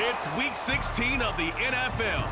It's Week 16 of the NFL.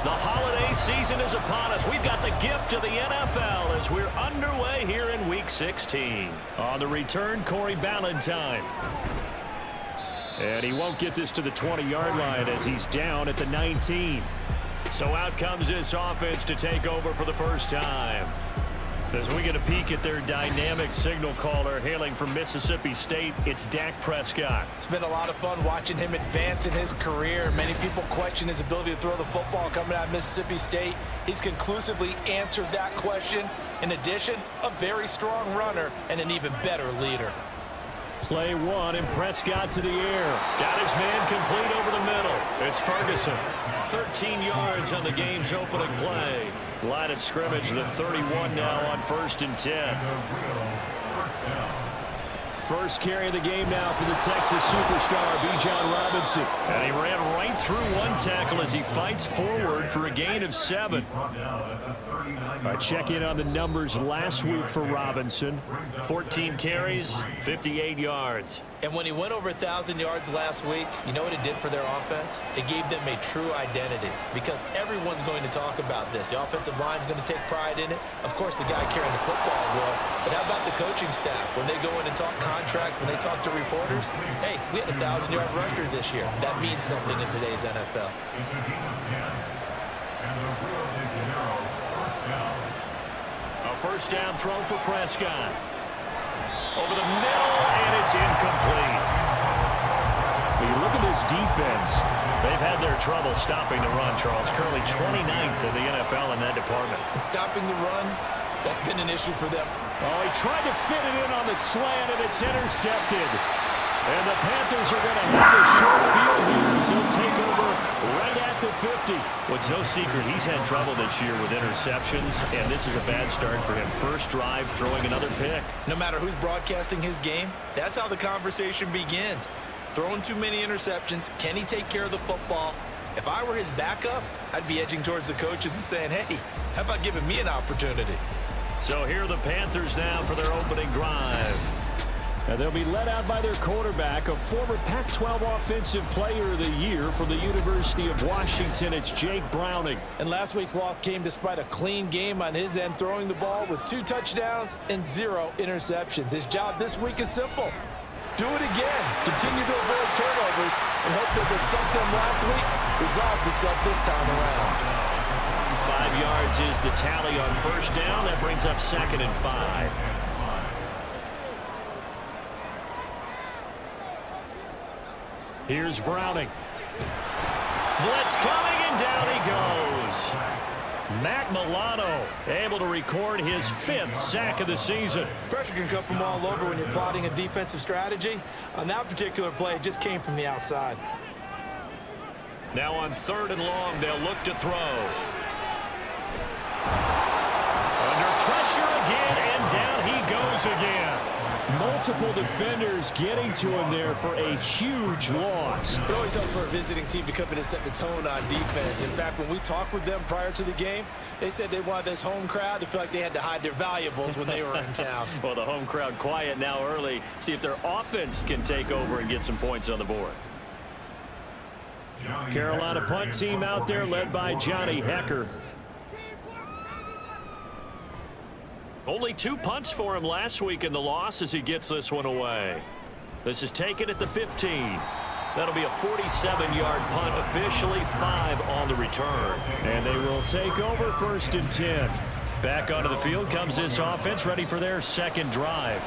The holiday season is upon us. We've got the gift of the NFL as we're underway here in Week 16. On the return, Corey Ballantyne. And he won't get this to the 20-yard line as he's down at the 19. So out comes this offense to take over for the first time. As we get a peek at their dynamic signal caller hailing from Mississippi State, it's Dak Prescott. It's been a lot of fun watching him advance in his career. Many people question his ability to throw the football coming out of Mississippi State. He's conclusively answered that question. In addition, a very strong runner and an even better leader. Play one, and Prescott to the air. Got his man complete over the middle. It's Ferguson. 13 yards on the game's opening play. Line of scrimmage, the 31 now on 1st and 10. First carry of the game now for the Texas superstar, Bijan Robinson. And he ran right through one tackle as he fights forward for a gain of 7. I check in on the numbers last week for Robinson. 14 carries, 58 yards. And when he went over 1,000 yards last week, you know what it did for their offense? It gave them a true identity because everyone's going to talk about this. The offensive line's going to take pride in it. Of course, the guy carrying the football will. But how about the coaching staff? When they go in and talk contracts, when they talk to reporters, hey, we had a 1,000-yard rusher this year. That means something in today's NFL. A first down throw for Prescott. Over the middle, and it's incomplete. When you look at this defense, they've had their trouble stopping the run, Charles. Currently 29th in the NFL in that department. And stopping the run, that's been an issue for them. Oh, he tried to fit it in on the slant, and it's intercepted. And the Panthers are going to have a short field here as they'll take over right at the 50. Well, it's no secret he's had trouble this year with interceptions, and this is a bad start for him. First drive, throwing another pick. No matter who's broadcasting his game, that's how the conversation begins. Throwing too many interceptions, can he take care of the football? If I were his backup, I'd be edging towards the coaches and saying, hey, how about giving me an opportunity? So here are the Panthers now for their opening drive. And they'll be led out by their quarterback, a former Pac-12 Offensive Player of the Year from the University of Washington. It's Jake Browning. And last week's loss came despite a clean game on his end, throwing the ball with 2 touchdowns and 0 interceptions. His job this week is simple. Do it again. Continue to avoid turnovers and hope that what sunk them last week resolves itself this time around. 5 yards is the tally on first down. That brings up 2nd and 5. Here's Browning. Blitz coming, and down he goes. Matt Milano able to record his 5th sack of the season. Pressure can come from all over when you're plotting a defensive strategy. On that particular play, it just came from the outside. Now on 3rd and long, they'll look to throw. Under pressure again, and down he goes again. Multiple defenders getting to him there for a huge loss. It always helps for a visiting team to come in and set the tone on defense. In fact, when we talked with them prior to the game, they said they wanted this home crowd to feel like they had to hide their valuables when they were in town. Well, the home crowd quiet now early. See if their offense can take over and get some points on the board. Carolina punt team out there led by Johnny Hecker. Only 2 punts for him last week in the loss as he gets this one away. This is taken at the 15. That'll be a 47-yard punt, officially 5 on the return. And they will take over 1st and 10. Back onto the field comes this offense, ready for their 2nd drive.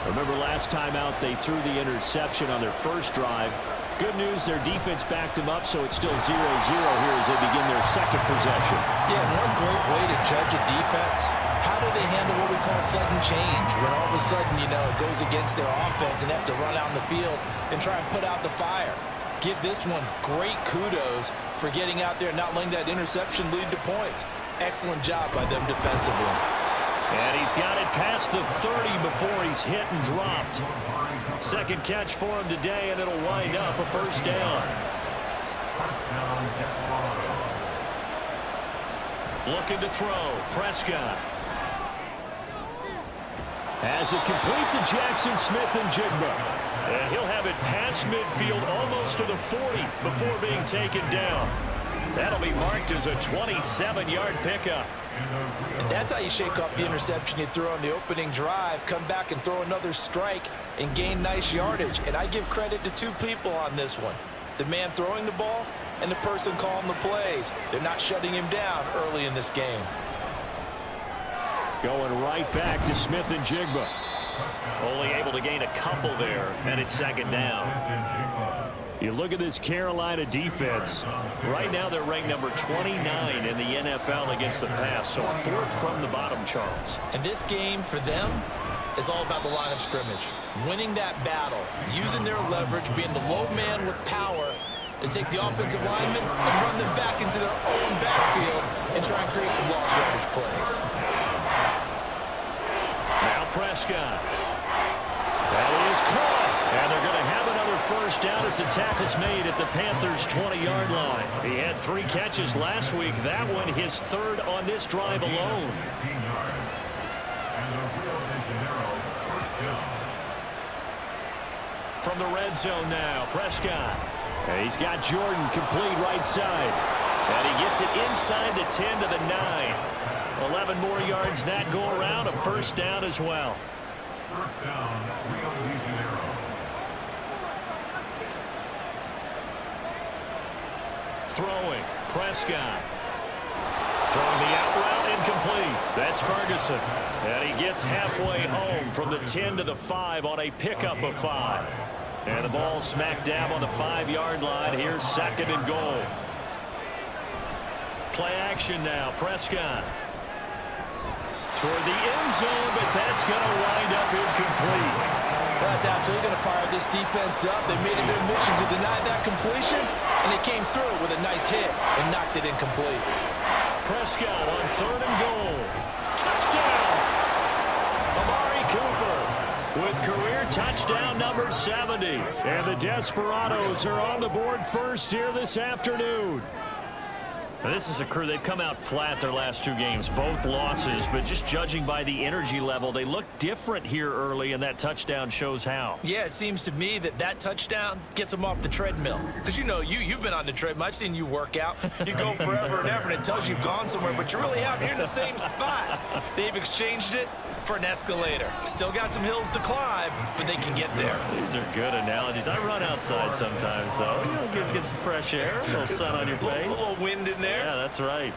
Remember last time out they threw the interception on their first drive. Good news, their defense backed them up, so it's still 0-0 here as they begin their 2nd possession. Yeah, one great way to judge a defense. How do they handle what we call sudden change? When all of a sudden, you know, it goes against their offense and they have to run out in the field and try and put out the fire. give this one great kudos for getting out there and not letting that interception lead to points. Excellent job by them defensively. And he's got it past the 30 before he's hit and dropped. Second catch for him today, and it'll wind up a first down. Looking to throw. Prescott. As it complete to Jackson Smith-Njigba. And he'll have it past midfield almost to the 40 before being taken down. That'll be marked as a 27-yard pickup. And that's how you shake off the interception you threw on the opening drive, come back and throw another strike and gain nice yardage. And I give credit to two people on this one. The man throwing the ball and the person calling the plays. They're not shutting him down early in this game. Going right back to Smith-Njigba. Only able to gain a couple there, and it's second down. You look at this Carolina defense. Right now they're ranked number 29 in the NFL against the pass, so fourth from the bottom, Charles. And this game for them is all about the line of scrimmage. Winning that battle, using their leverage, being the low man with power to take the offensive linemen and run them back into their own backfield and try and create some lost yardage plays. Now Prescott. That is caught. And they're going to have another first down as the tackle's made at the Panthers' 20-yard line. He had 3 catches last week. That one his third on this drive alone. From the red zone now, Prescott. And he's got Jordan complete right side. And he gets it inside the 10 to the 9. 11 more yards that go around, a first down as well. First down, Rio de Janeiro. Throwing, Prescott. Throwing the out route, incomplete. That's Ferguson. And he gets halfway home from the 10 to the 5 on a pickup of 5. And the ball smack dab on the 5-yard line. Here's second and goal. Play action now, Prescott. Toward the end zone, but that's going to wind up incomplete. Well, that's absolutely going to fire this defense up. They made it their mission to deny that completion, and they came through with a nice hit and knocked it incomplete. Prescott on third and goal. Touchdown! Amari Cooper with career touchdown number 70. And the Desperados are on the board first here this afternoon. Now, this is a crew, they've come out flat their last 2 games, both losses, but just judging by the energy level, they look different here early, and that touchdown shows how. Yeah, it seems to me that touchdown gets them off the treadmill. Because, you know, you've been on the treadmill. I've seen you work out. You go forever and ever, and it tells you you've gone somewhere, but you really have. You're in the same spot. They've exchanged it for an escalator. Still got some hills to climb, but they can get there. These are good analogies. I run outside sometimes, though. You know, get some fresh air, a little sun on your face. A little wind in there. Yeah, that's right.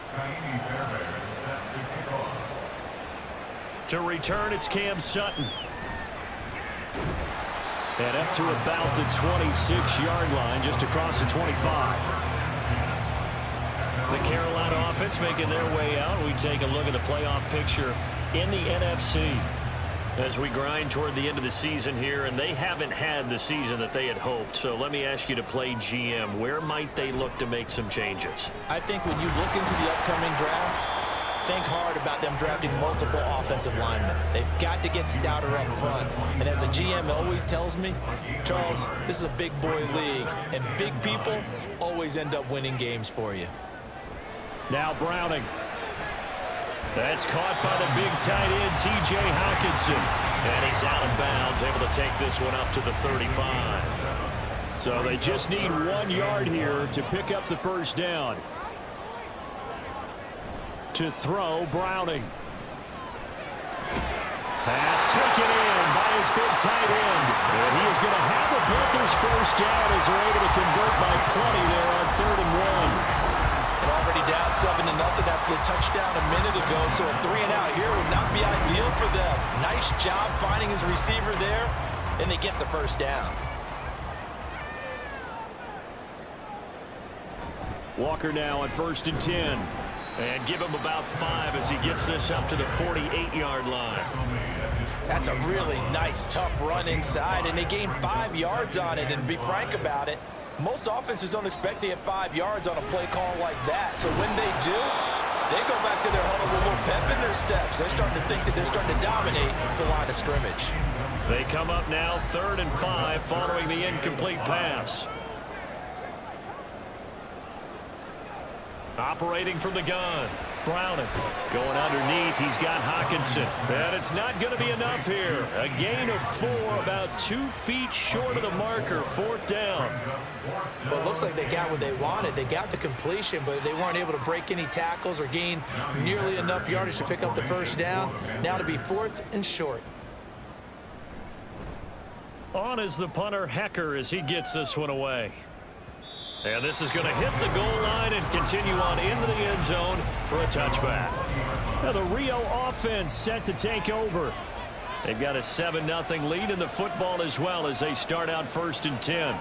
To return, it's Cam Sutton. And up to about the 26-yard line, just across the 25. The Carolina offense making their way out. We take a look at the playoff picture in the NFC as we grind toward the end of the season here, and they haven't had the season that they had hoped. So let me ask you to play GM. Where might they look to make some changes? I think when you look into the upcoming draft, think hard about them drafting multiple offensive linemen. They've got to get stouter up front. And as a GM always tells me, Charles, this is a big boy league, and big people always end up winning games for you. Now Browning. That's caught by the big tight end, T.J. Hockenson. And he's out of bounds, able to take this one up to the 35. So they just need 1 yard here to pick up the first down. To throw, Browning. Pass taken in by his big tight end. And he is going to have the Panthers first down as they're able to convert by plenty there on 3rd and 1. And already down 7-0 after the touchdown a minute ago, so a 3-and-out here would not be ideal for them. Nice job finding his receiver there, and they get the first down. Walker now on 1st and 10. And give him about 5 as he gets this up to the 48-yard line. That's a really nice, tough run inside, and they gained 5 yards on it. And to be frank about it, Most offenses don't expect to get 5 yards on a play call like that. So when they do, they go back to their huddle with a little pep in their steps. They're starting to think that they're starting to dominate the line of scrimmage. They come up now 3rd and 5 following the incomplete pass. Operating from the gun. Browning. Going underneath, he's got Hawkinson. And it's not going to be enough here. A gain of 4, about 2 feet short of the marker. 4th down. Well, it looks like they got what they wanted. They got the completion, but they weren't able to break any tackles or gain nearly enough yardage to pick up the 1st down. Now to be 4th and short. On is the punter, Hecker, as he gets this one away. And this is going to hit the goal line and continue on into the end zone for a touchback. Now the Rio offense set to take over. They've got a 7-0 lead in the football as well as they start out 1st and 10.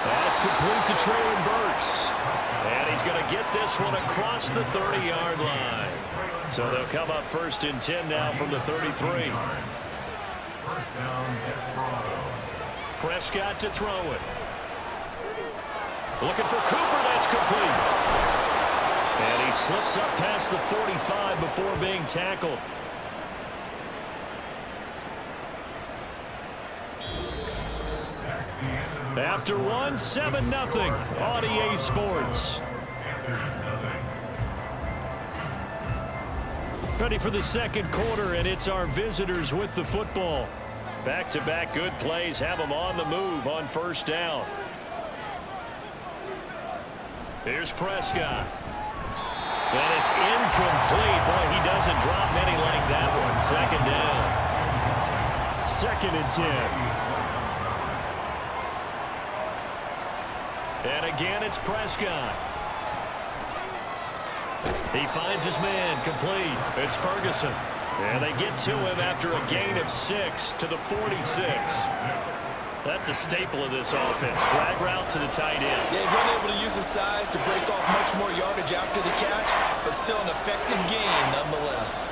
That's complete to Traylon Burks. And he's going to get this one across the 30-yard line. So they'll come up 1st and 10 now from the 33. 1st down, Desperados. Prescott to throw it. Looking for Cooper. That's complete. And he slips up past the 45 before being tackled. After one, 7-0 on EA Sports. Ready for the 2nd quarter, and it's our visitors with the football. Back-to-back good plays have them on the move on 1st down. Here's Prescott. And it's incomplete. Boy, he doesn't drop many like that one. 2nd down. 2nd and 10. And again, it's Prescott. He finds his man complete. It's Ferguson. And they get to him after a gain of 6 to the 46. That's a staple of this offense. Drag route to the tight end. Yeah, he's unable to use his size to break off much more yardage after the catch, but still an effective gain nonetheless.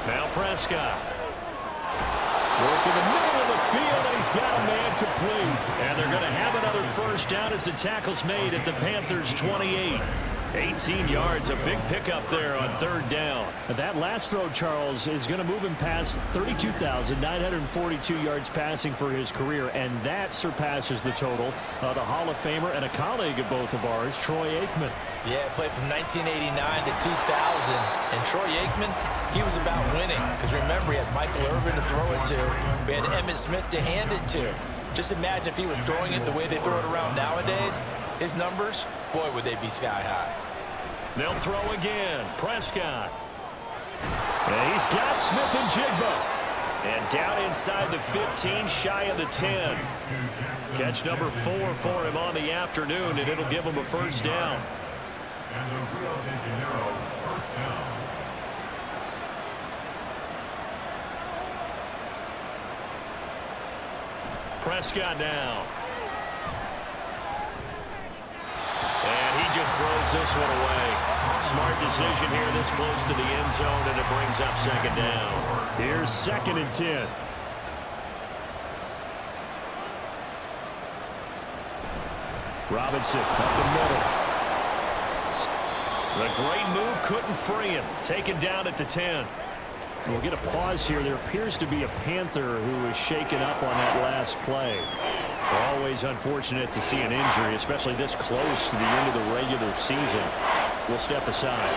Now Prescott. Work in the middle of the field, and he's got a man complete. And they're going to have another 1st down as the tackle's made at the Panthers' 28. 18 yards, a big pickup there on 3rd down. That last throw, Charles, is going to move him past 32,942 yards passing for his career, and that surpasses the total of the Hall of Famer and a colleague of both of ours, Troy Aikman. Yeah, played from 1989 to 2000, and Troy Aikman, he was about winning, because remember, he had Michael Irvin to throw it to. We had Emmitt Smith to hand it to. Just imagine if he was throwing it the way they throw it around nowadays, his numbers, boy, would they be sky high. They'll throw again. Prescott. And he's got Smith and Jigba. And down inside the 15, shy of the 10. Catch number 4 for him on the afternoon, and it'll give him a 1st down. And the Rio de Janeiro 1st down. Prescott now. And he just throws this one away. Smart decision here this close to the end zone, and it brings up 2nd down. Here's 2nd and 10. Robinson up the middle. The great move couldn't free him. Taken down at the 10. We'll get a pause here. There appears to be a Panther who is shaken up on that last play. Always unfortunate to see an injury, especially this close to the end of the regular season. We'll step aside.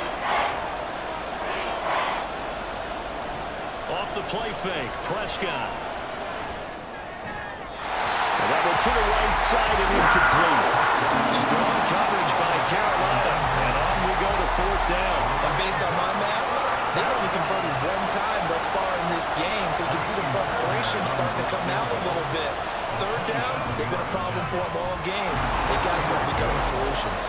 Off the play fake, Prescott. And that one to the right side and incomplete. Strong coverage by Carolina. And on we go to 4th down. And based on my math, they've only converted 1 time thus far in this game, so you can see the frustration starting to come out a little bit. 3rd downs, they've been a problem for them all game. They've got to start becoming solutions.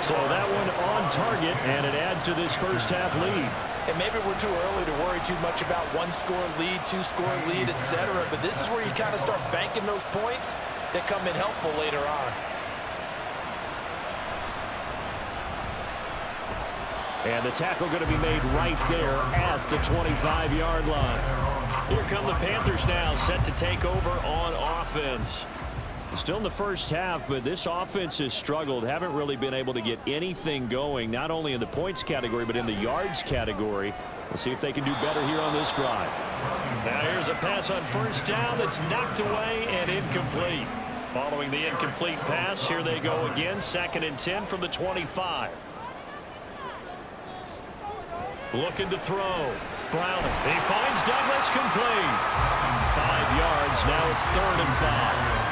So that one on target, and it adds to this 1st half lead. And maybe we're too early to worry too much about 1-score lead, 2-score lead, etc. But this is where you kind of start banking those points that come in helpful later on. And the tackle going to be made right there at the 25-yard line. Here come the Panthers now, set to take over on offense. Still in the first half, but this offense has struggled. Haven't really been able to get anything going, not only in the points category, but in the yards category. We'll see if they can do better here on this drive. Now here's a pass on first down that's knocked away and incomplete. Following the incomplete pass, here they go again. 2nd and 10 from the 25. Looking to throw. Browning. He finds Douglas, complete. 5 yards. Now it's 3rd and 5.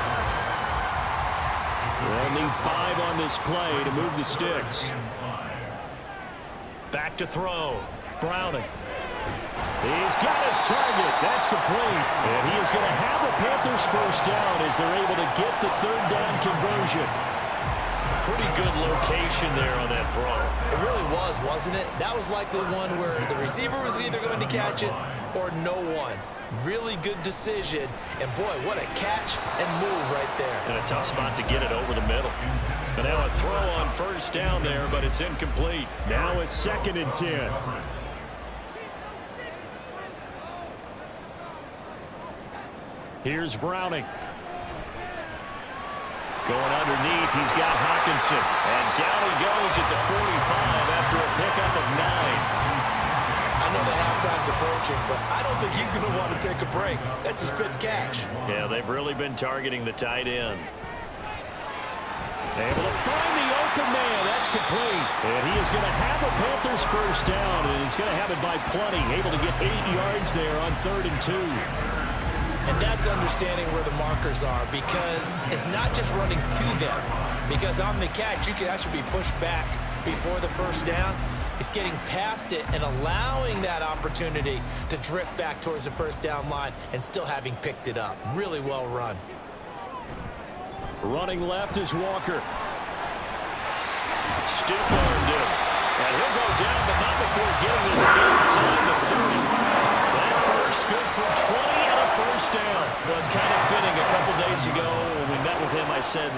They'll need 5 on this play to move the sticks. Back to throw. Browning. He's got his target. That's complete. And he is going to have a Panthers first down as they're able to get the 3rd down conversion. Pretty good location there on that throw. It really was, wasn't it? That was likely one where the receiver was either going to catch it or no one. Really good decision. And, boy, what a catch and move right there. And a tough spot to get it over the middle. But now a throw on first down there, but it's incomplete. Now it's 2nd and 10. Here's Browning. Going underneath, he's got Hawkinson. And down he goes at the 45 after a pickup of 9. I know the halftime's approaching, but I don't think he's going to want to take a break. That's his 5th catch. Yeah, they've really been targeting the tight end. Able to find the open man. That's complete. And he is going to have a Panthers first down, and he's going to have it by plenty. Able to get 8 yards there on 3rd and 2. And that's understanding where the markers are, because it's not just running to them. Because on the catch, you can actually be pushed back before the first down. It's getting past it and allowing that opportunity to drift back towards the first down line and still having picked it up. Really well run. Running left is Walker. Stiff-armed him. And he'll go down, but not before getting this inside the 30. That burst good for 20 and a first down. Well, it's kind of fitting. A couple days ago when we met with him, I said,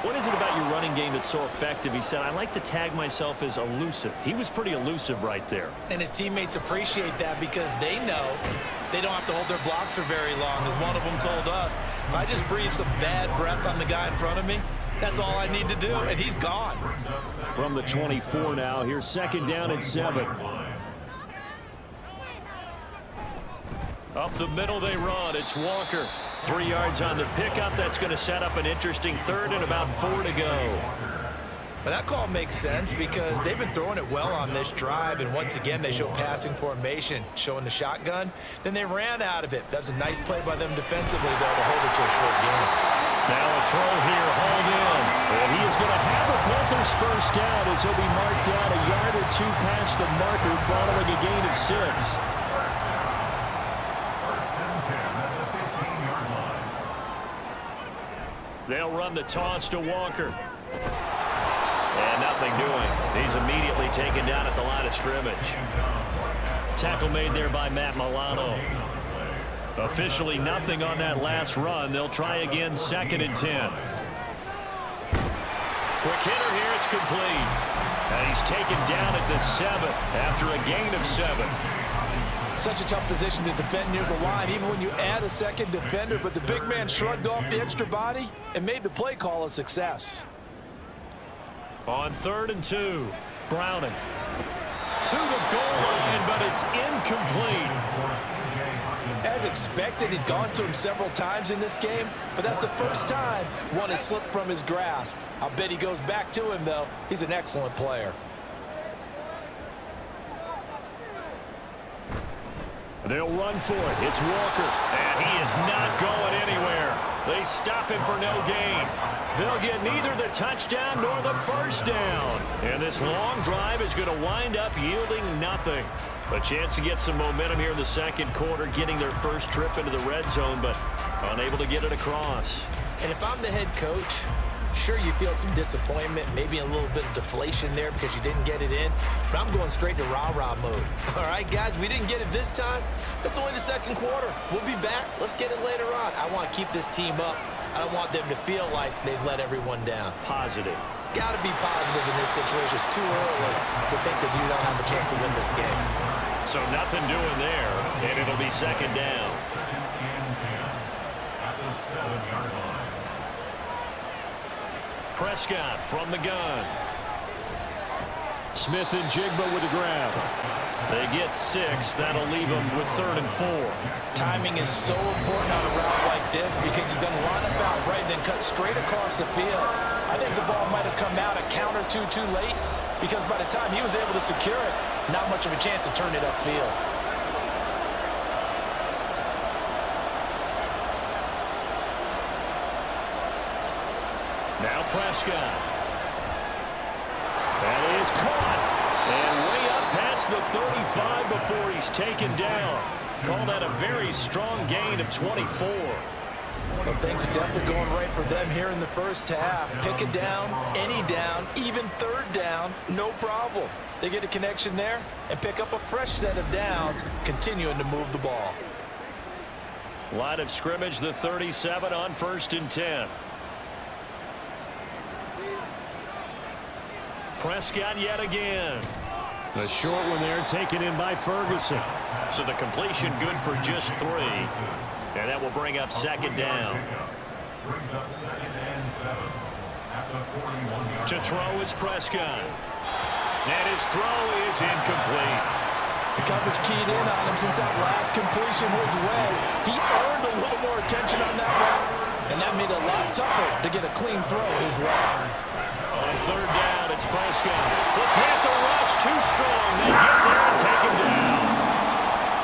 what is it about your running game that's so effective? He said, I like to tag myself as elusive. He was pretty elusive right there. And his teammates appreciate that because they know they don't have to hold their blocks for very long. As one of them told us, if I just breathe some bad breath on the guy in front of me, that's all I need to do, and he's gone. From the 24 now, here's 2nd down and 7. Up the middle they run. It's Walker. 3 yards on the pickup. That's going to set up an interesting 3rd and about 4 to go. But that call makes sense because they've been throwing it well on this drive, and once again they show passing formation, showing the shotgun. Then they ran out of it. That's a nice play by them defensively, though, to hold it to a short game. Now a throw here, hauled in. And he is going to have a Panthers first down as he'll be marked down a yard or 2 past the marker following a gain of 6. They'll run the toss to Walker. And nothing doing. He's immediately taken down at the line of scrimmage. Tackle made there by Matt Milano. Officially nothing on that last run. They'll try again, 2nd and 10. Quick hitter here, it's complete. And he's taken down at the 7 after a gain of 7. Such a tough position to defend near the line, even when you add a second defender, but the big man shrugged off the extra body and made the play call a success. On 3rd and 2, Browning. To the goal line, but it's incomplete. As expected, he's gone to him several times in this game, but that's the first time one has slipped from his grasp. I'll bet he goes back to him, though. He's an excellent player. They'll run for it. It's Walker. And he is not going anywhere. They stop him for no gain. They'll get neither the touchdown nor the first down. And this long drive is going to wind up yielding nothing. A chance to get some momentum here in the 2nd quarter, getting their first trip into the red zone, but unable to get it across. And if I'm the head coach, sure, you feel some disappointment, maybe a little bit of deflation there because you didn't get it in, but I'm going straight to rah-rah mode. All right, guys, we didn't get it this time. That's only the 2nd quarter. We'll be back. Let's get it later on. I want to keep this team up. I don't want them to feel like they've let everyone down. Positive. Got to be positive in this situation. It's too early to think that you don't have a chance to win this game. So nothing doing there, and it'll be second down. At the 7-yard line. Prescott from the gun. Smith and Jigba with the grab. They get 6. That'll leave them with 3rd and 4. Timing is so important on a route like this because he's going to line up out right, then cut straight across the field. I think the ball might have come out a count or two too late because by the time he was able to secure it, not much of a chance to turn it upfield. Now Prescott. That is caught. And way up past the 35 before he's taken down. Call that a very strong gain of 24. Well, things are definitely going right for them here in the first half. Pick a down, any down, even 3rd down, no problem. They get a connection there and pick up a fresh set of downs, continuing to move the ball. Line of scrimmage, the 37 on 1st and 10. Prescott yet again. A short one there taken in by Ferguson. So the completion good for just 3. And that will bring up second down. Brings up 2nd and 7 at the 41-yard To throw is Prescott. And his throw is incomplete. The coverage keyed in on him since that last completion his way. He earned a little more attention on that route, and that made it a lot tougher to get a clean throw his way. On 3rd down, it's Prescott. The Panther rush too strong. They get there and take him down.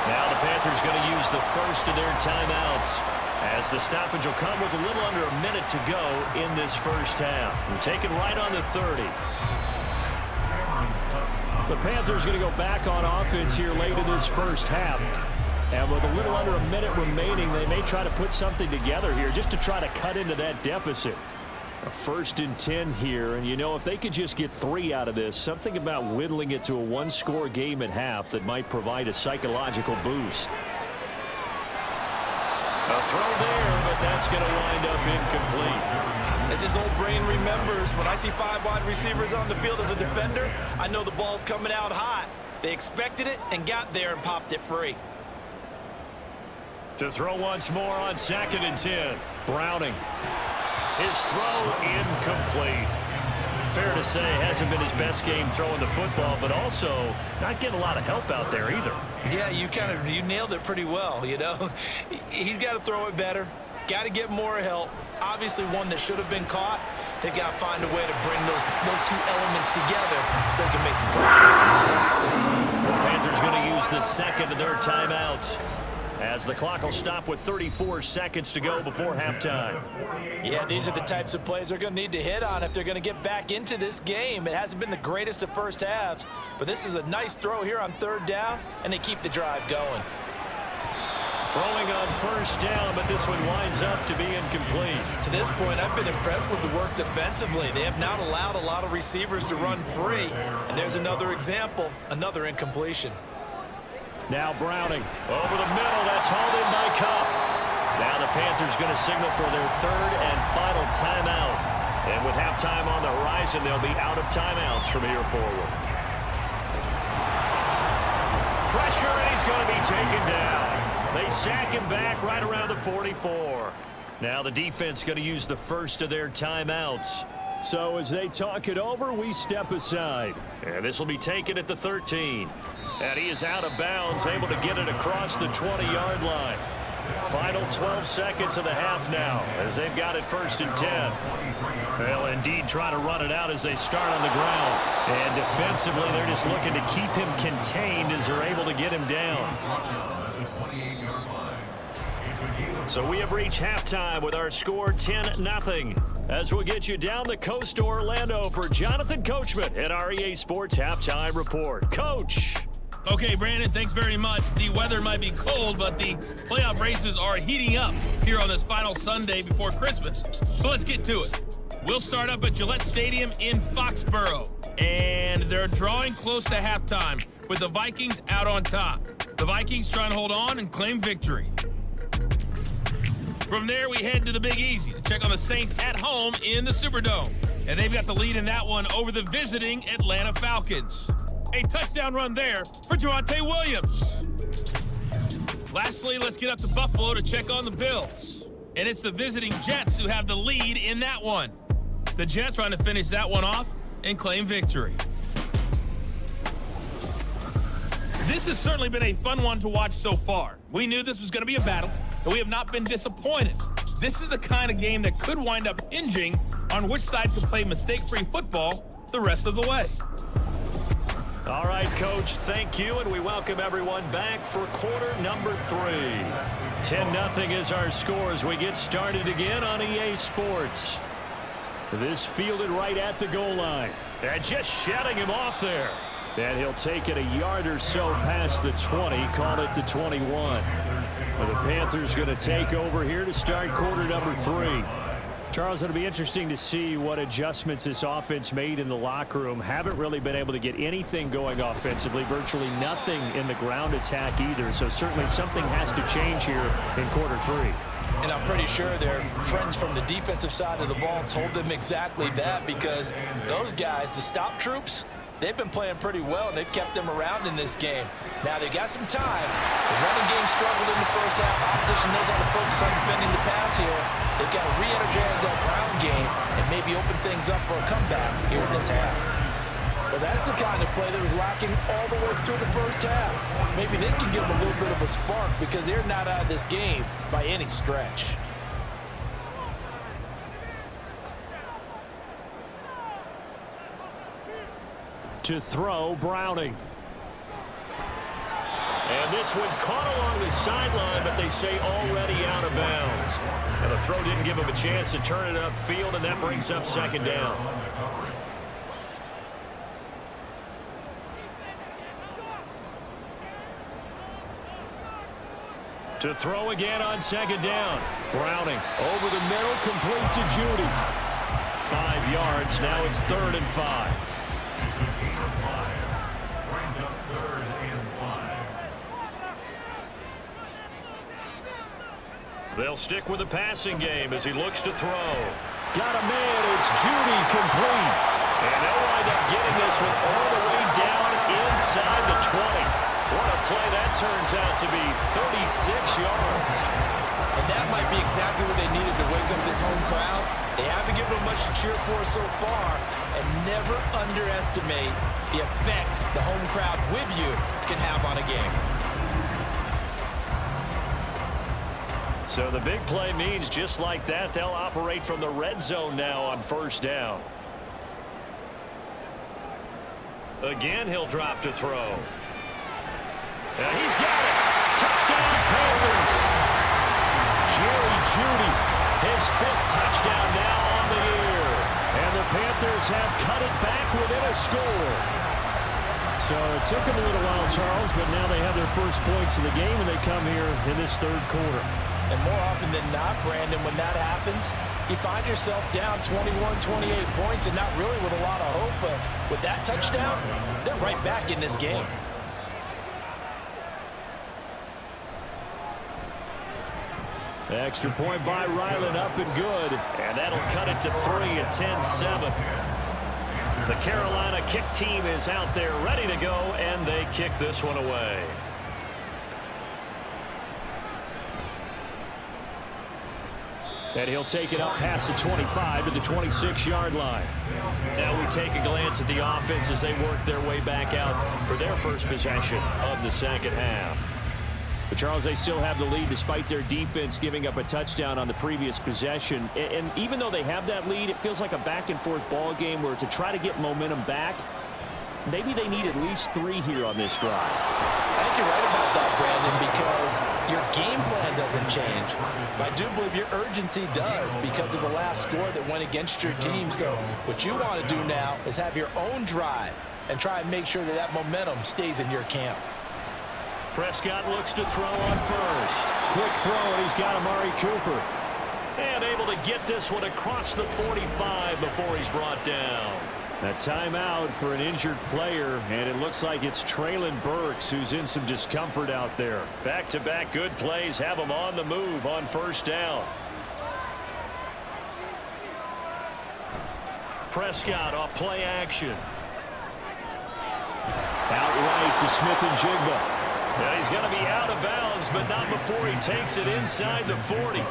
Now the Panthers going to use the first of their timeouts as the stoppage will come with a little under a minute to go in this first half. And taken right on the 30. The Panthers going to go back on offense here late in this first half. And with a little under a minute remaining, they may try to put something together here just to try to cut into that deficit. A 1st and 10 here, and you know, if they could just get 3 out of this, something about whittling it to a 1-score game at half that might provide a psychological boost. A throw there, but that's going to wind up incomplete. As his old brain remembers, when I see 5 wide receivers on the field as a defender, I know the ball's coming out hot. They expected it and got there and popped it free. To throw once more on 2nd and 10. Browning. His throw incomplete. Fair to say, hasn't been his best game throwing the football, but also not getting a lot of help out there either. Yeah, you nailed it pretty well, you know. He's got to throw it better, got to get more help. Obviously one that should have been caught. They've got to find a way to bring those 2 elements together so they can make some progress in this one. The Panthers going to use the 2nd of their timeouts as the clock will stop with 34 seconds to go before halftime. Yeah, these are the types of plays they're going to need to hit on if they're going to get back into this game. It hasn't been the greatest of first halves, but this is a nice throw here on 3rd down, and they keep the drive going. Throwing on 1st down, but this one winds up to be incomplete. To this point, I've been impressed with the work defensively. They have not allowed a lot of receivers to run free, and there's another example, another incompletion. Now Browning. Over the middle, that's hauled in by Cup. Now the Panthers going to signal for their 3rd and final timeout. And with halftime on the horizon, they'll be out of timeouts from here forward. Pressure, and he's going to be taken down. They sack him back right around the 44. Now the defense going to use the first of their timeouts. So as they talk it over, we step aside. And this will be taken at the 13. And he is out of bounds, able to get it across the 20-yard line. Final 12 seconds of the half now as they've got it 1st and 10. They'll indeed try to run it out as they start on the ground. And defensively, they're just looking to keep him contained as they're able to get him down. So we have reached halftime with our score 10-0. As we'll get you down the coast to Orlando for Jonathan Coachman at our EA Sports Halftime Report. Coach. Okay, Brandon, thanks very much. The weather might be cold, but the playoff races are heating up here on this final Sunday before Christmas. So let's get to it. We'll start up at Gillette Stadium in Foxborough. And they're drawing close to halftime with the Vikings out on top. The Vikings trying to hold on and claim victory. From there, we head to the Big Easy to check on the Saints at home in the Superdome. And they've got the lead in that one over the visiting Atlanta Falcons. A touchdown run there for Javonte Williams. Lastly, let's get up to Buffalo to check on the Bills. And it's the visiting Jets who have the lead in that one. The Jets trying to finish that one off and claim victory. This has certainly been a fun one to watch so far. We knew this was going to be a battle, but we have not been disappointed. This is the kind of game that could wind up hinging on which side can play mistake-free football the rest of the way. All right, Coach, thank you, and we welcome everyone back for quarter number 3. 10-0 is our score as we get started again on EA Sports. This fielded right at the goal line. And just shutting him off there. And he'll take it a yard or so past the 20, call it the 21. Well, the Panthers going to take over here to start quarter number 3. Charles, it'll be interesting to see what adjustments this offense made in the locker room. Haven't really been able to get anything going offensively, virtually nothing in the ground attack either. So certainly something has to change here in quarter 3. And I'm pretty sure their friends from the defensive side of the ball told them exactly that, because those guys, the stop troops, they've been playing pretty well, and they've kept them around in this game. Now, they got some time. The running game struggled in the first half. Opposition knows how to focus on defending the pass here. They've got to re-energize that ground game and maybe open things up for a comeback here in this half. Well, that's the kind of play that was lacking all the way through the first half. Maybe this can give them a little bit of a spark, because they're not out of this game by any stretch. To throw, Browning. And this one caught along the sideline, but they say already out of bounds. And the throw didn't give him a chance to turn it upfield, and that brings up second down. To throw again on second down. Browning over the middle, complete to Judy. 5 yards, now it's 3rd and 5. They'll stick with the passing game as he looks to throw. Got a man, it's Judy, complete. And they'll wind up getting this one all the way down inside the 20. What a play that turns out to be, 36 yards. And that might be exactly what they needed to wake up this home crowd. They haven't given them much to cheer for so far, and never underestimate the effect the home crowd with you can have on a game. So the big play means just like that, they'll operate from the red zone now on first down. Again, he'll drop to throw. And he's got it. Touchdown, Panthers. Jerry Judy, His 5th touchdown now on the year. and the Panthers have cut it back within a score. So it took them a little while, Charles, but now they have their first points of the game, and they come here in this 3rd quarter. And more often than not, Brandon, when that happens, you find yourself down 21, 28 points and not really with a lot of hope. But with that touchdown, they're right back in this game. Extra point by Ryland, up and good. And that'll cut it to 3 at 10-7. The Carolina kick team is out there ready to go, and they kick this one away. And he'll take it up past the 25 to the 26-yard line. Now we take a glance at the offense as they work their way back out for their first possession of the second half. But, Charles, they still have the lead despite their defense giving up a touchdown on the previous possession. And even though they have that lead, it feels like a back-and-forth ball game where to try to get momentum back, maybe they need at least 3 here on this drive. I think you're right about that, Brandon, because your game plan doesn't change. I do believe your urgency does because of the last score that went against your team. So what you want to do now is have your own drive and try and make sure that that momentum stays in your camp. Prescott looks to throw on first. Quick throw, and he's got Amari Cooper. And able to get this one across the 45 before he's brought down. A timeout for an injured player, and it looks like it's Traylon Burks who's in some discomfort out there. Back-to-back good plays have him on the move on first down. Prescott off play action. complete to Smith-Njigba. Yeah, he's going to be out of bounds, but not before he takes it inside the 40.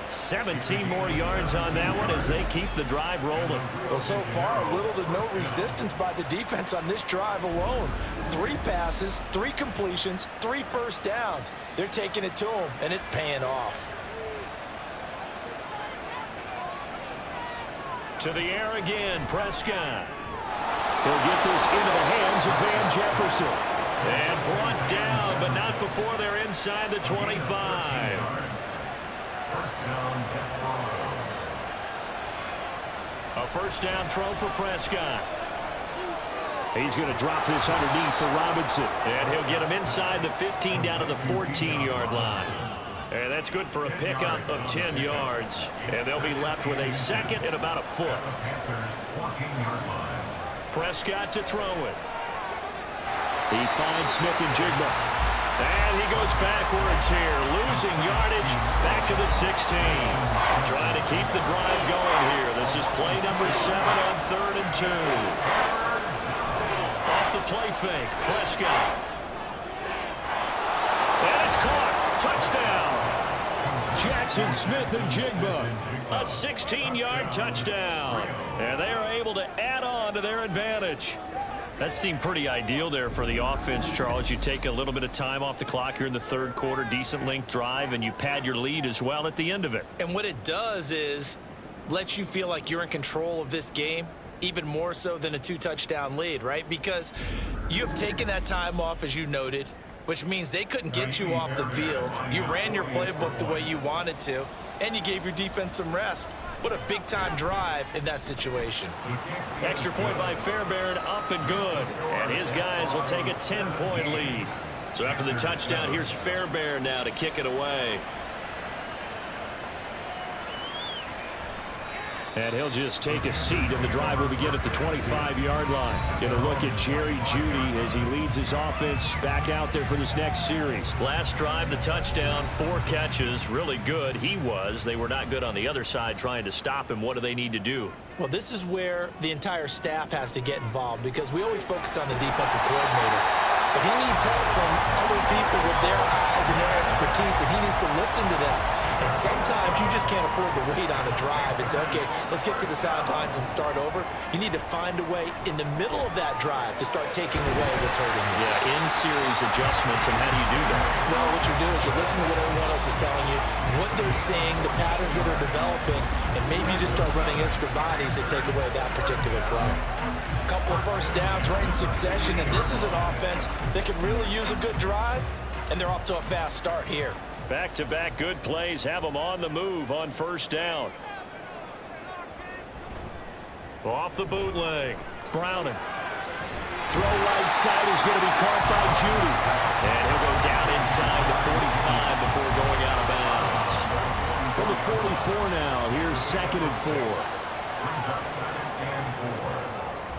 17 more yards on that one as they keep the drive rolling. Well, so far, little to no resistance by the defense on this drive alone. 3 passes, 3 completions, 3 first downs. They're taking it to him, and it's paying off. To the air again, Prescott. He'll get this into the hands of Van Jefferson. And brought down, but not before they're inside the 25. First down, Desperados. A first down throw for Prescott. He's going to drop this underneath for Robinson. And he'll get him inside the 15 down to the 14-yard line. And that's good for a pickup of 10 yards. And they'll be left with a second and about a foot. Panthers 14-yard line. Prescott to throw it. He finds Smith-Njigba. And he goes backwards here, losing yardage back to the 16. Trying to keep the drive going here. This is play number 7 on 3rd and 2. Off the play fake, Prescott. And it's caught. Touchdown. Jackson Smith-Njigba. A 16-yard touchdown. And they are able to add on to their advantage. That seemed pretty ideal there for the offense, Charles. You take a little bit of time off the clock here in the 3rd quarter, decent length drive, and you pad your lead as well at the end of it. And what it does is let you feel like you're in control of this game, even more so than a 2-touchdown lead, right? Because you have taken that time off, as you noted, which means they couldn't get you off the field. You ran your playbook the way you wanted to, and you gave your defense some rest. What a big-time drive in that situation. Extra point by Fairbairn, up and good. And his guys will take a 10-point lead. So after the touchdown, here's Fairbairn now to kick it away. And he'll just take a seat, and the drive will begin at the 25-yard line. Going to look at Jerry Jeudy as he leads his offense back out there for this next series. Last drive, the touchdown, 4 catches, really good. He was. They were not good on the other side trying to stop him. What do they need to do? Well, this is where the entire staff has to get involved because we always focus on the defensive coordinator. But he needs help from other people with their eyes and their expertise, and he needs to listen to them. And sometimes you just can't afford to wait on a drive and say, okay, let's get to the sidelines and start over. You need to find a way in the middle of that drive to start taking away what's hurting you. Yeah, in-series adjustments, and how do you do that? Well, what you do is you listen to what everyone else is telling you, what they're seeing, the patterns that are developing, and maybe you just start running extra bodies to take away that particular play. A couple of first downs right in succession, and this is an offense that can really use a good drive, and they're off to a fast start here. Back-to-back good plays have them on the move on first down. Off the bootleg. Browning. Throw right side is going to be caught by Jeudy. And he'll go down inside the 45 before going out of bounds. Number 44 now. Here's 2nd and 4.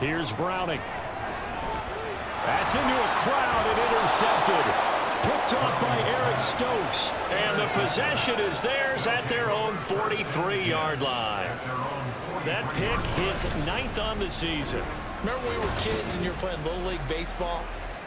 Here's Browning. That's into a crowd and intercepted. Picked off by Eric Stokes. And the possession is theirs at their own 43-yard line. That pick is 9th on the season. Remember when we were kids and you were playing Little League Baseball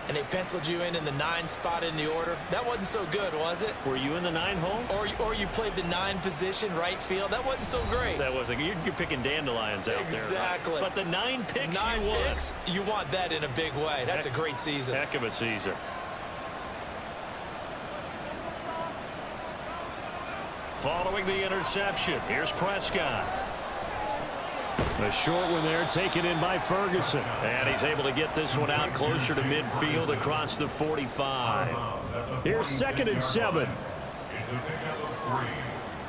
and they penciled you in the 9 spot in the order? That wasn't so good, was it? Were you in the 9 hole? Or you played the 9 position, right field? That wasn't so great. That wasn't. You're picking dandelions out there. Exactly. But the 9 picks 9 you want. picks, you want that in a big way. That's a great season. Heck of a season. Following the interception, here's Prescott. A short one there, taken in by Ferguson. And he's able to get this one out closer to midfield across the 45. Here's 2nd and 7. It's a pickup of 3.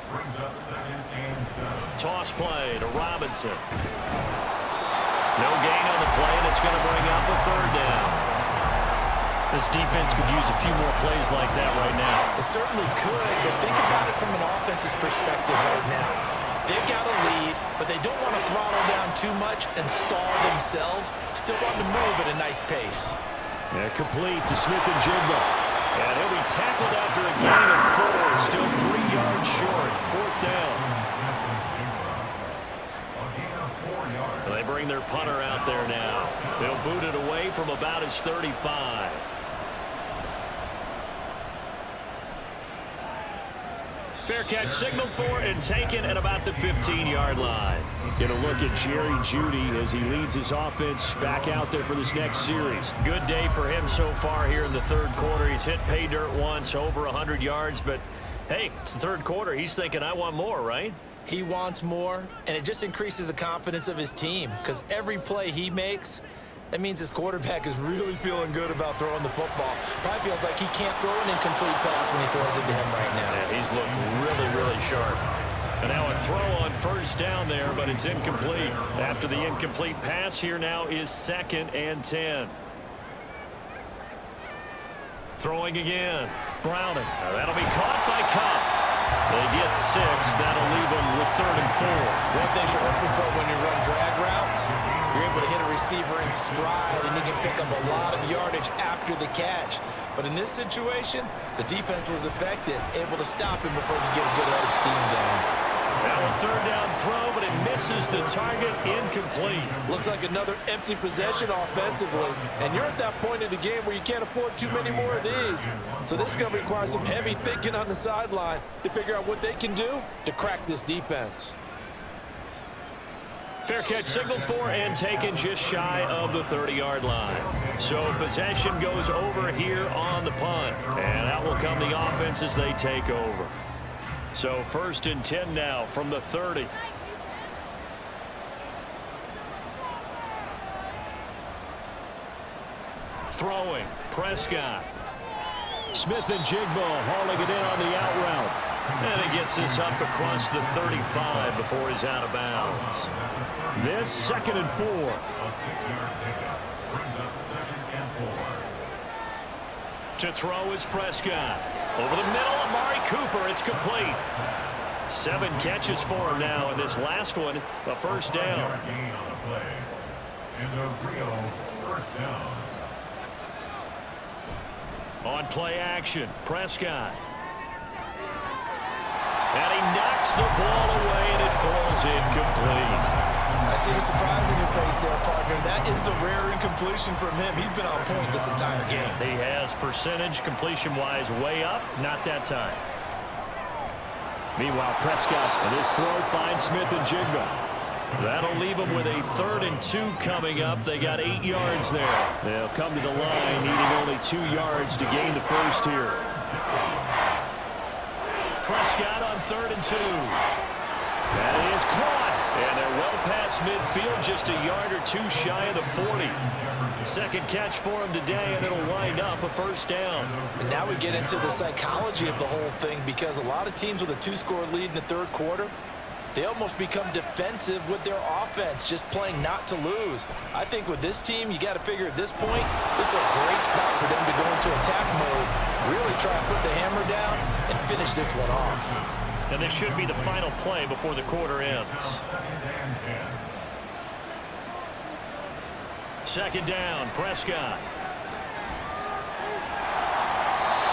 Brings up 2nd and 7. Toss play to Robinson. No gain on the play, and it's going to bring up a 3rd down. This defense could use a few more plays like that right now. It certainly could, but think about it from an offense's perspective right now. They've got a lead, but they don't want to throttle down too much and stall themselves. Still want to move at a nice pace. Yeah, complete to Smith-Njigba. And he'll be tackled after a gain of 4. Still 3 yards short. 4th down. A gain of 4 yards. They bring their punter out there now. They'll boot it away from about his 35. Fair catch signaled for and taken at about the 15-yard line. Get a look at Jerry Jeudy as he leads his offense back out there for this next series. Good day for him so far here in the third quarter. He's hit pay dirt once, over 100 yards, but hey, it's the third quarter. He's thinking, I want more, right? He wants more, and it just increases the confidence of his team because every play he makes, that means his quarterback is really feeling good about throwing the football. Probably feels like he can't throw an incomplete pass when he throws it to him right now. Yeah, he's looked really, really sharp. And now a throw on first down there, but it's incomplete. After the incomplete pass, here now is 2nd and 10. Throwing again. Browning. That'll be caught by Cobb. They get 6. That'll leave them with 3rd and 4. One thing you're hoping for when you run drag routes, you're able to hit a receiver in stride, and he can pick up a lot of yardage after the catch. But in this situation, the defense was effective, able to stop him before he get a good head of steam going. Now a 3rd down throw, but it misses the target, incomplete. Looks like another empty possession offensively. And you're at that point in the game where you can't afford too many more of these. So this is going to require some heavy thinking on the sideline to figure out what they can do to crack this defense. Fair catch signaled for and taken just shy of the 30-yard line. So possession goes over here on the punt. And out will come the offense as they take over. So 1st and 10 now from the 30. Throwing. Prescott. Smith and Jigba hauling it in on the out route. And he gets this up across the 35 before he's out of bounds. This 2nd and 4. A 6-yard pickup brings up 2nd and 4. To throw is Prescott. Over the middle, Amari Cooper. It's complete. 7 catches for him now, and this last one, a first down. Gain on the play. And a real first down. On play action, Prescott. And he knocks the ball away, and it falls incomplete. I see the surprise in your face there, partner. That is a rare incompletion from him. He's been on point this entire game. He has percentage completion-wise way up, not that time. Meanwhile, Prescott's and this throw finds Smith and Jigba. That'll leave them with a 3rd and 2 coming up. They got 8 yards there. They'll come to the line, needing only 2 yards to gain the first here. Prescott on 3rd and 2. That is caught. And they're well past midfield, just a yard or 2 shy of the 40. 2nd catch for him today, and it'll wind up a first down. And now we get into the psychology of the whole thing, because a lot of teams with a 2-score lead in the third quarter, they almost become defensive with their offense, just playing not to lose. I think with this team, you got to figure at this point, this is a great spot for them to go into attack mode, really try to put the hammer down and finish this one off. And this should be the final play before the quarter ends. 2nd down, Prescott.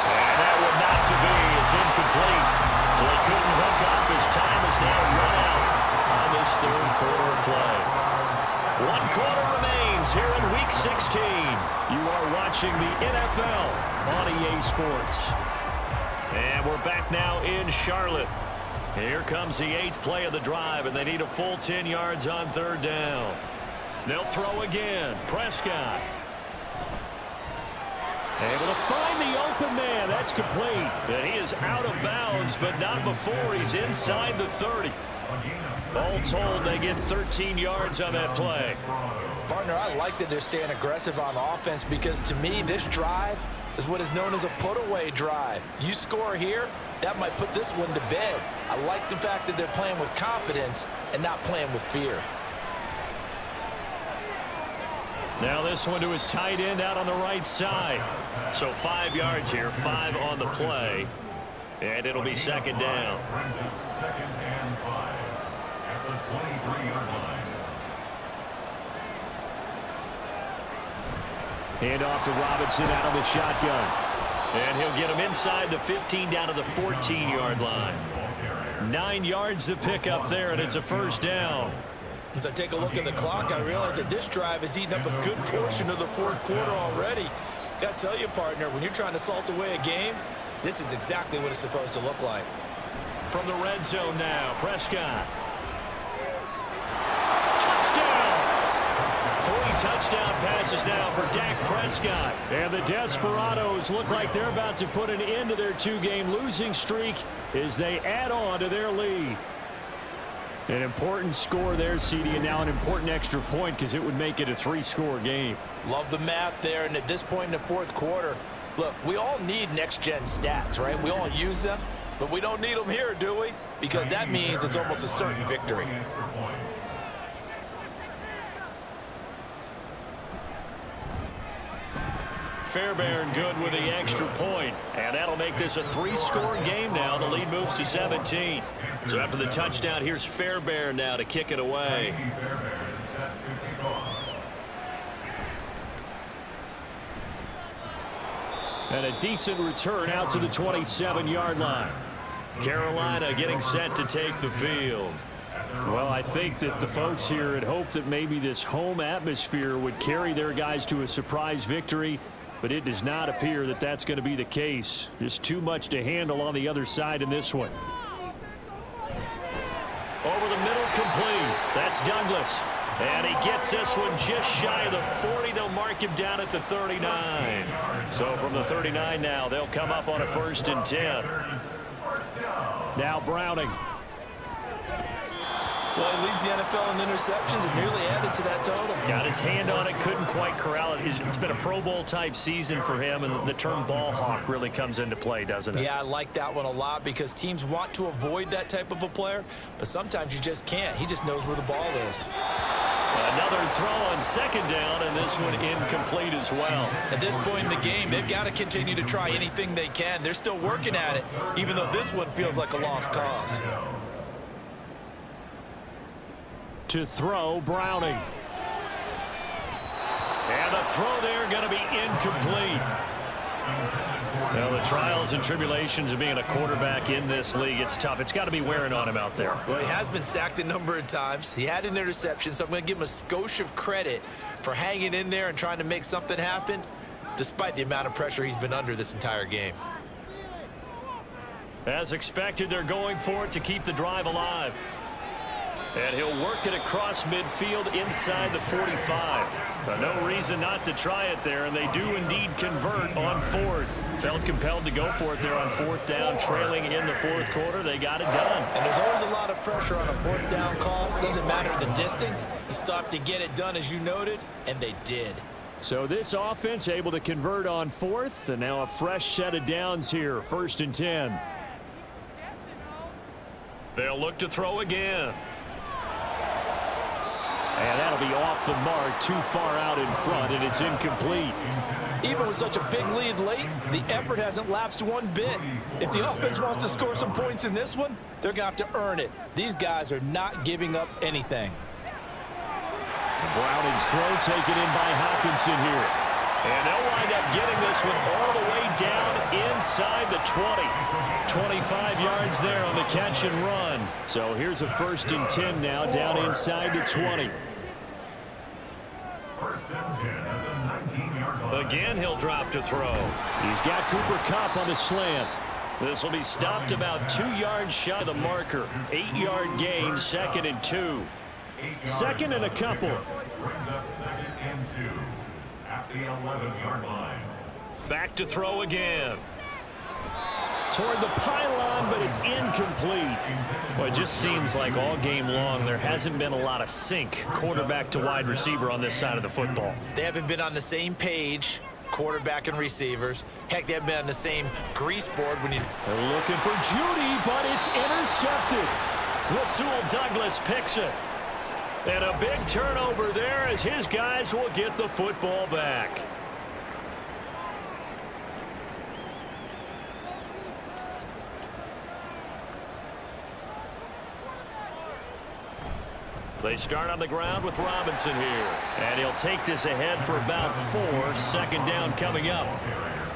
And that one not to be. It's incomplete. So they couldn't hook up. His time is now run out on this third quarter play. 1 quarter remains here in Week 16. You are watching the NFL on EA Sports. And we're back now in Charlotte. Here comes the 8th play of the drive, and they need a full 10 yards on 3rd down. They'll throw again. Prescott. Able to find the open man. That's complete. And he is out of bounds, but not before he's inside the 30. All told, they get 13 yards on that play. Partner, I like that they're staying aggressive on offense, because to me, this drive is what is known as a put-away drive. You score here, that might put this one to bed. I like the fact that they're playing with confidence and not playing with fear. Now this one to his tight end out on the right side. So 5 yards here, 5 on the play. And it'll be 2nd down. Brings up 2nd and 5 at the 23-yard line. Hand off to Robinson out of the shotgun. And he'll get him inside the 15 down to the 14-yard line. 9 yards to pick up there, and it's a first down. As I take a look at the clock, I realize that this drive has eaten up a good portion of the fourth quarter already. Got to tell you, partner, when you're trying to salt away a game, this is exactly what it's supposed to look like. From the red zone now, Prescott. Touchdown! 3 touchdown passes now for Dak Prescott. And the Desperados look like they're about to put an end to their 2-game losing streak as they add on to their lead. An important score there, CD, and now an important extra point because it would make it a 3-score game. Love the math there, and at this point in the fourth quarter, look, we all need next-gen stats, right? We all use them, but we don't need them here, do we? Because that means it's almost a certain victory. Fairbairn good with the extra point, and that'll make this a 3-score game now. The lead moves to 17. So after the touchdown, here's Fairbairn now to kick it away. And a decent return out to the 27-yard line. Carolina getting set to take the field. Well, I think that the folks here had hoped that maybe this home atmosphere would carry their guys to a surprise victory, but it does not appear that that's going to be the case. Just too much to handle on the other side in this one. Over the middle, complete. That's Douglas. And he gets this one just shy of the 40. They'll mark him down at the 39. So from the 39 now, they'll come up on a 1st and 10. Now Browning. Well, he leads the NFL in interceptions and nearly added to that total. Got his hand on it, couldn't quite corral it. It's been a Pro Bowl type season for him, and the term ball hawk really comes into play, doesn't it? Yeah, I like that one a lot because teams want to avoid that type of a player, but sometimes you just can't. He just knows where the ball is. Another throw on 2nd down, and this one incomplete as well. At this point in the game, they've got to continue to try anything they can. They're still working at it, even though this one feels like a lost cause. To throw, Browning. And the throw there going to be incomplete. Well, the trials and tribulations of being a quarterback in this league, it's tough. It's got to be wearing on him out there. Well, he has been sacked a number of times. He had an interception, so I'm going to give him a skosh of credit for hanging in there and trying to make something happen, despite the amount of pressure he's been under this entire game. As expected, they're going for it to keep the drive alive. And he'll work it across midfield inside the 45. But no reason not to try it there, and they do indeed convert on 4th. Felt compelled to go for it there on 4th down, trailing in the 4th quarter. They got it done. And there's always a lot of pressure on a 4th down call. Doesn't matter the distance. You still have to get it done, as you noted, and they did. So this offense able to convert on 4th, and now a fresh set of downs here, 1st and 10. They'll look to throw again. And that'll be off the mark, too far out in front, and it's incomplete. Even with such a big lead late, the effort hasn't lapsed one bit. If the offense wants to score some points in this one, they're going to have to earn it. These guys are not giving up anything. Browning's throw taken in by Hawkinson here. And they'll wind up getting this one all the way down inside the 20. 25 yards there on the catch and run. So here's a 1st and 10 now, down inside the 20. 1st and 10 at the 19-yard line. Again, he'll drop to throw. He's got Cooper Kupp on the slant. This will be stopped about 2 yards shy of the marker. 8-yard gain, 2nd and 2. 2nd and a couple. Brings up 2nd and 2 at the 11-yard line. Back to throw again. Toward the pylon, but it's incomplete. Well, it just seems like all game long there hasn't been a lot of sync quarterback to wide receiver on this side of the football. They haven't been on the same page, quarterback and receivers. Heck, they haven't been on the same grease board when you... They're looking for Judy, but it's intercepted. Rasul Douglas picks it. And a big turnover there as his guys will get the football back. They start on the ground with Robinson here. And he'll take this ahead for about 4. 2nd down coming up.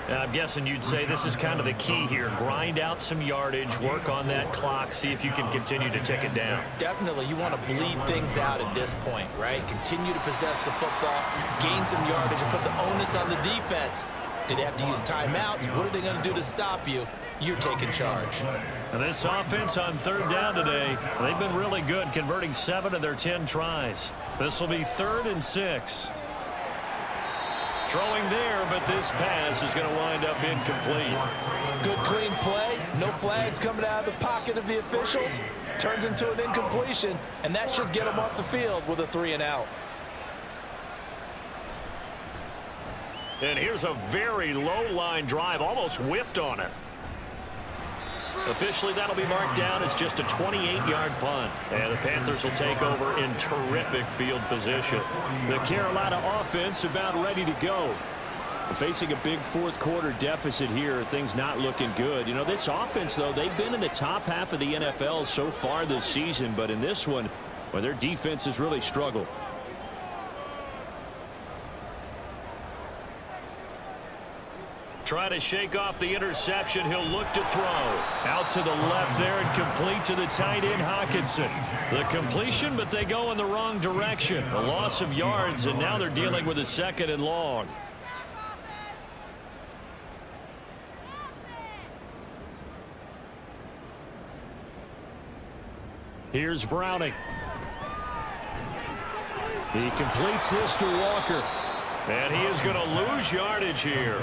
I'm guessing you'd say this is kind of the key here. Grind out some yardage, work on that clock, see if you can continue to tick it down. Definitely, you want to bleed things out at this point, right? Continue to possess the football, gain some yardage, and put the onus on the defense. Do they have to use timeouts? What are they going to do to stop you? You're taking charge. And this offense on third down today, they've been really good, converting 7 of their 10 tries. This will be 3rd and 6. Throwing there, but this pass is going to wind up incomplete. Good, clean play. No flags coming out of the pocket of the officials. Turns into an incompletion, and that should get them off the field with a 3-and-out. And here's a very low-line drive, almost whiffed on it. Officially, that'll be marked down as just a 28-yard punt. And the Panthers will take over in terrific field position. The Carolina offense about ready to go. Facing a big fourth-quarter deficit here, things not looking good. You know, this offense, though, they've been in the top half of the NFL so far this season. But in this one, well, their defense has really struggled. Trying to shake off the interception. He'll look to throw. Out to the left there and complete to the tight end, Hawkinson. The completion, but they go in the wrong direction. A loss of yards, and now they're dealing with a 2nd and long. Here's Browning. He completes this to Walker. And he is going to lose yardage here.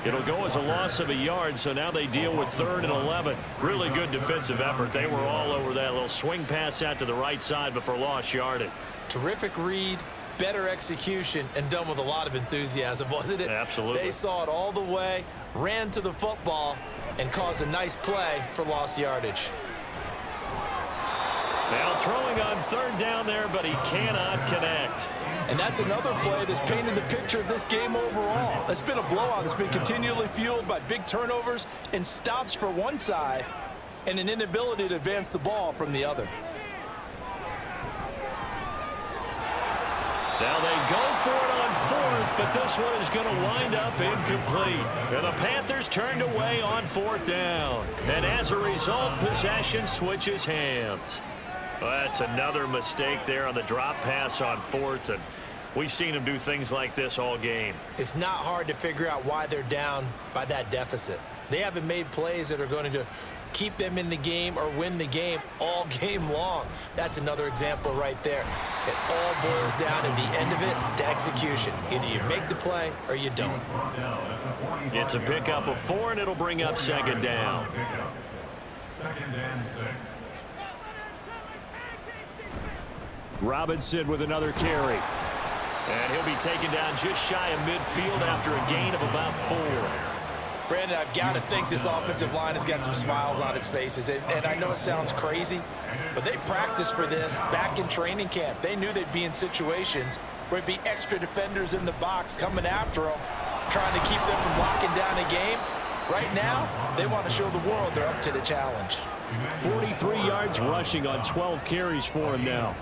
It'll go as a loss of a yard, so now they deal with 3rd and 11. Really good defensive effort. They were all over that little swing pass out to the right side before lost yardage. Terrific read, better execution, and done with a lot of enthusiasm, wasn't it? Absolutely. They saw it all the way, ran to the football, and caused a nice play for lost yardage. Now throwing on 3rd down there, but he cannot connect. And that's another play that's painted the picture of this game overall. It's been a blowout. It's been continually fueled by big turnovers and stops for one side and an inability to advance the ball from the other. Now they go for it on 4th, but this one is going to wind up incomplete. And the Panthers turned away on 4th down. And as a result, possession switches hands. Well, that's another mistake there on the drop pass on 4th, and we've seen them do things like this all game. It's not hard to figure out why they're down by that deficit. They haven't made plays that are going to keep them in the game or win the game all game long. That's another example right there. It all boils down at the end of it to execution. Either you make the play or you don't. It's a pickup of 4, and it'll bring up 2nd down. 2nd and 6. Robinson with another carry. And he'll be taken down just shy of midfield after a gain of about 4. Brandon, I've got to think this offensive line has got some smiles on its faces. And I know it sounds crazy, but they practiced for this back in training camp. They knew they'd be in situations where it'd be extra defenders in the box coming after them, trying to keep them from locking down a game. Right now, they want to show the world they're up to the challenge. 43 yards rushing on 12 carries for him now.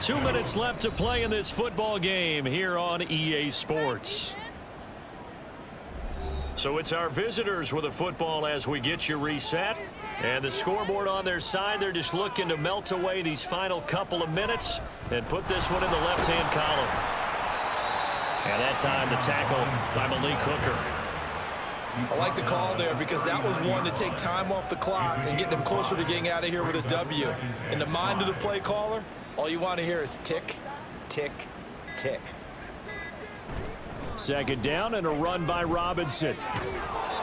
2 minutes left to play in this football game here on EA Sports. So it's our visitors with a football as we get you reset. And the scoreboard on their side, they're just looking to melt away these final couple of minutes and put this one in the left-hand column. And that time the tackle by Malik Hooker. I like the call there because that was one to take time off the clock and get them closer to getting out of here with a W. In the mind of the play caller, all you want to hear is tick, tick, tick. 2nd down and a run by Robinson.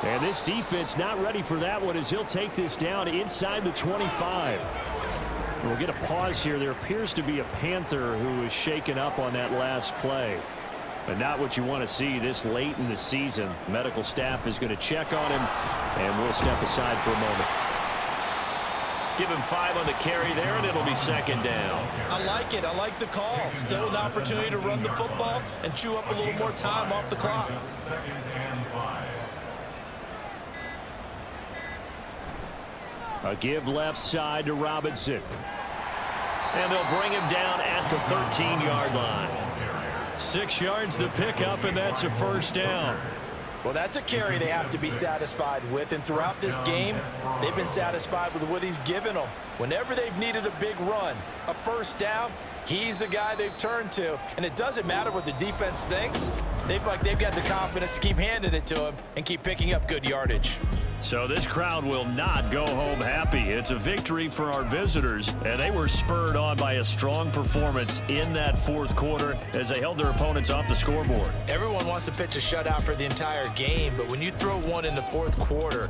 And this defense not ready for that one as he'll take this down inside the 25. We'll get a pause here. There appears to be a Panther who is shaken up on that last play. But not what you want to see this late in the season. Medical staff is going to check on him, and we'll step aside for a moment. Give him 5 on the carry there, and it'll be 2nd down. I like it. I like the call. Still an opportunity to run the football and chew up a little more time off the clock. 2nd and 5. A give left side to Robinson. And they'll bring him down at the 13-yard line. 6 yards the pickup, and that's a first down. Well, that's a carry they have to be satisfied with, and throughout this game, they've been satisfied with what he's given them. Whenever they've needed a big run, a first down, he's the guy they've turned to. And it doesn't matter what the defense thinks. They've got the confidence to keep handing it to him and keep picking up good yardage. So this crowd will not go home happy. It's a victory for our visitors, and they were spurred on by a strong performance in that fourth quarter as they held their opponents off the scoreboard. Everyone wants to pitch a shutout for the entire game, but when you throw one in the fourth quarter,